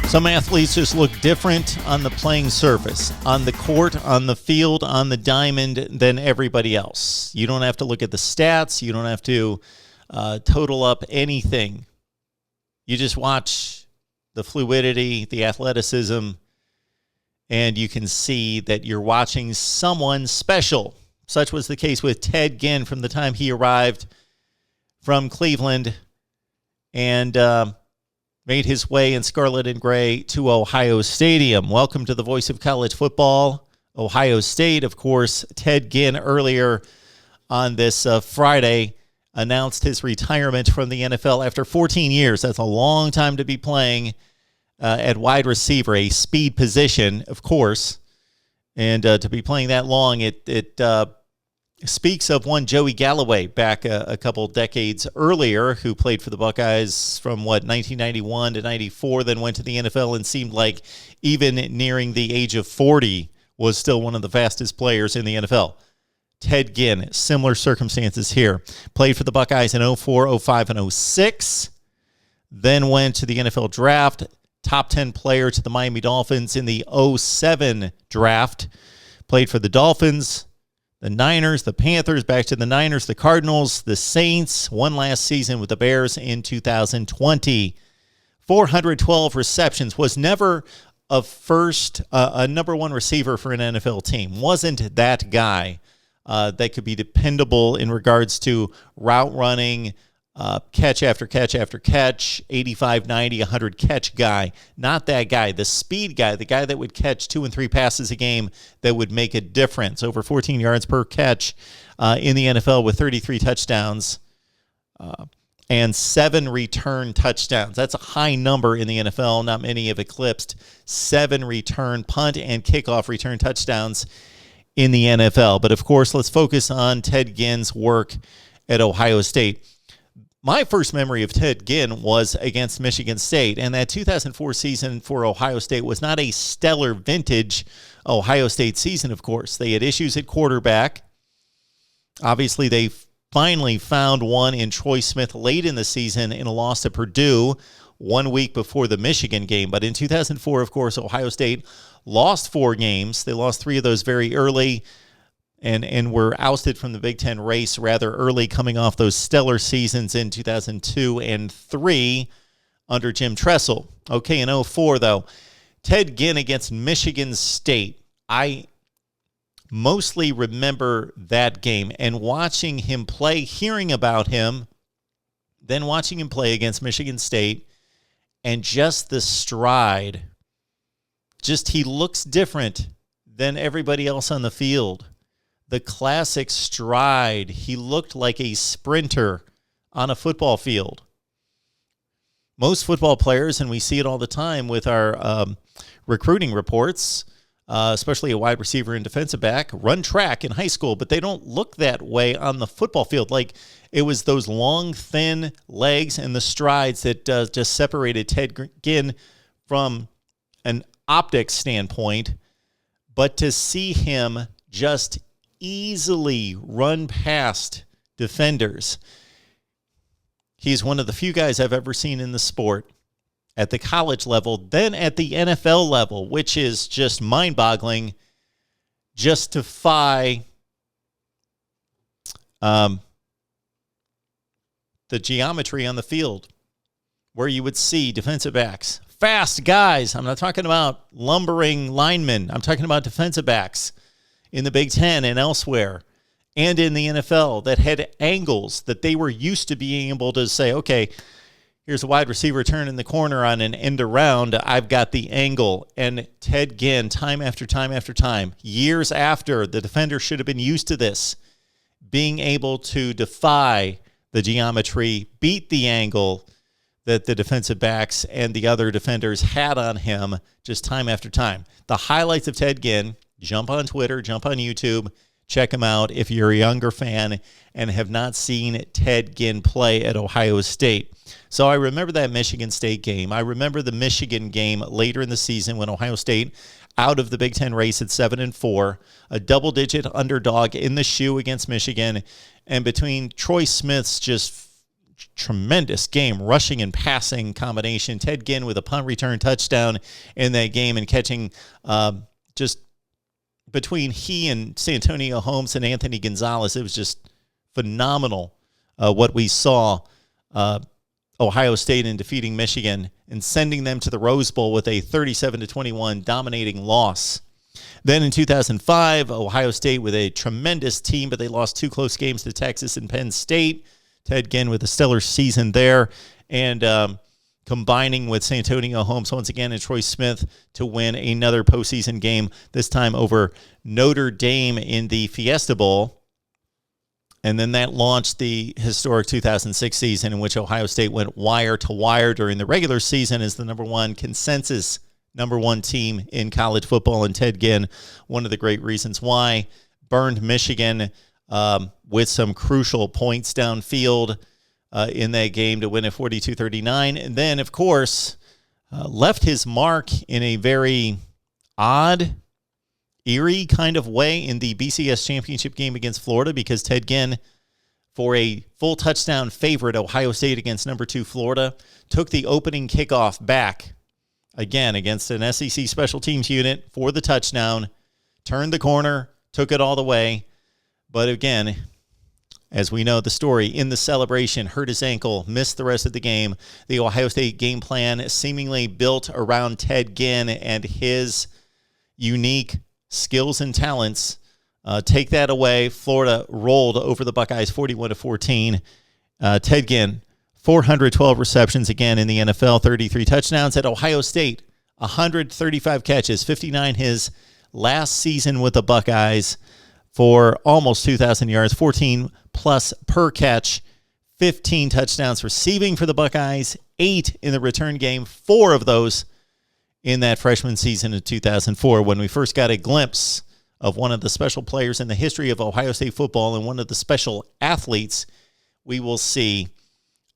Some athletes just look different on the playing surface, on the court, on the field, on the diamond than everybody else. You don't have to look at the stats. You don't have to total up anything. You just watch the fluidity, the athleticism, and you can see that you're watching someone special. Such was the case with Ted Ginn from the time he arrived from Cleveland and made his way in scarlet and gray to Ohio Stadium. Welcome to the voice of college football, Ohio State. Of course, Ted Ginn earlier on this Friday announced his retirement from the NFL after 14 years. That's a long time to be playing at wide receiver, a speed position, of course. And to be playing that long, it speaks of one Joey Galloway back a couple decades earlier, who played for the Buckeyes from, 1991 to 94, then went to the NFL and seemed like even nearing the age of 40 was still one of the fastest players in the NFL. Ted Ginn, similar circumstances here. Played for the Buckeyes in 04, 05, and 06, then went to the NFL draft, top 10 player to the Miami Dolphins in the 07 draft. Played for the Dolphins, the Niners, the Panthers, back to the Niners, the Cardinals, the Saints, one last season with the Bears in 2020. 412 receptions, was never a number one receiver for an NFL team. Wasn't that guy that could be dependable in regards to route running, catch after catch after catch, 85, 90, 100 catch guy. Not that guy. The speed guy, the guy that would catch 2 and 3 passes a game that would make a difference. Over 14 yards per catch in the NFL with 33 touchdowns and 7 return touchdowns. That's a high number in the NFL. Not many have eclipsed 7 return punt and kickoff return touchdowns in the NFL. But of course, let's focus on Ted Ginn's work at Ohio State. My first memory of Ted Ginn was against Michigan State, and that 2004 season for Ohio State was not a stellar vintage Ohio State season, of course. They had issues at quarterback. Obviously, they finally found one in Troy Smith late in the season in a loss to Purdue 1 week before the Michigan game. But in 2004, of course, Ohio State lost 4 games. They lost 3 of those very early and were ousted from the Big Ten race rather early, coming off those stellar seasons in 2002 and 2003 under Jim Tressel. Okay, in 2004, though, Ted Ginn against Michigan State. I mostly remember that game and watching him play, hearing about him, then watching him play against Michigan State, and just the stride. Just he looks different than everybody else on the field. The classic stride. He looked like a sprinter on a football field. Most football players, and we see it all the time with our recruiting reports, especially a wide receiver and defensive back, run track in high school, but they don't look that way on the football field. Like it was those long, thin legs and the strides that just separated Ted Ginn from an optics standpoint. But to see him just easily run past defenders. He's one of the few guys I've ever seen in the sport at the college level, then at the NFL level, which is just mind-boggling, justify the geometry on the field where you would see defensive backs, fast guys. I'm not talking about lumbering linemen. I'm talking about defensive backs in the Big Ten and elsewhere, and in the NFL that had angles that they were used to being able to say, okay, here's a wide receiver turn in the corner on an end around. I've got the angle. And Ted Ginn, time after time after time, years after, the defender should have been used to this, being able to defy the geometry, beat the angle that the defensive backs and the other defenders had on him just time after time. The highlights of Ted Ginn, jump on Twitter, jump on YouTube, check him out if you're a younger fan and have not seen Ted Ginn play at Ohio State. So I remember that Michigan State game. I remember the Michigan game later in the season when Ohio State, out of the Big Ten race at 7-4, a double-digit underdog in the shoe against Michigan, and between Troy Smith's just tremendous game, rushing and passing combination. Ted Ginn with a punt return touchdown in that game, and catching just between he and Santonio Holmes and Anthony Gonzalez, it was just phenomenal what we saw. Ohio State in defeating Michigan and sending them to the Rose Bowl with a 37-21 dominating loss. Then in 2005, Ohio State with a tremendous team, but they lost 2 close games to Texas and Penn State. Ted Ginn with a stellar season there, and combining with Santonio Holmes once again and Troy Smith to win another postseason game, this time over Notre Dame in the Fiesta Bowl. And then that launched the historic 2006 season, in which Ohio State went wire to wire during the regular season as the number one team in college football. And Ted Ginn, one of the great reasons why, burned Michigan with some crucial points downfield in that game to win at 42-39. And then, of course, left his mark in a very odd, eerie kind of way in the BCS championship game against Florida, because Ted Ginn, for a full touchdown favorite Ohio State against number 2 Florida, took the opening kickoff back again against an SEC special teams unit for the touchdown, turned the corner, took it all the way. But again, as we know the story, in the celebration, hurt his ankle, missed the rest of the game. The Ohio State game plan seemingly built around Ted Ginn and his unique skills and talents. Take that away. Florida rolled over the Buckeyes 41-14. Ted Ginn, 412 receptions again in the NFL, 33 touchdowns. At Ohio State, 135 catches, 59 his last season with the Buckeyes, for almost 2,000 yards, 14 plus per catch, 15 touchdowns receiving for the Buckeyes, 8 in the return game, 4 of those in that freshman season of 2004, when we first got a glimpse of one of the special players in the history of Ohio State football and one of the special athletes we will see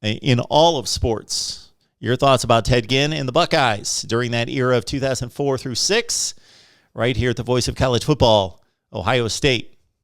in all of sports. Your thoughts about Ted Ginn and the Buckeyes during that era of 2004 through 6, right here at the Voice of College Football, Ohio State.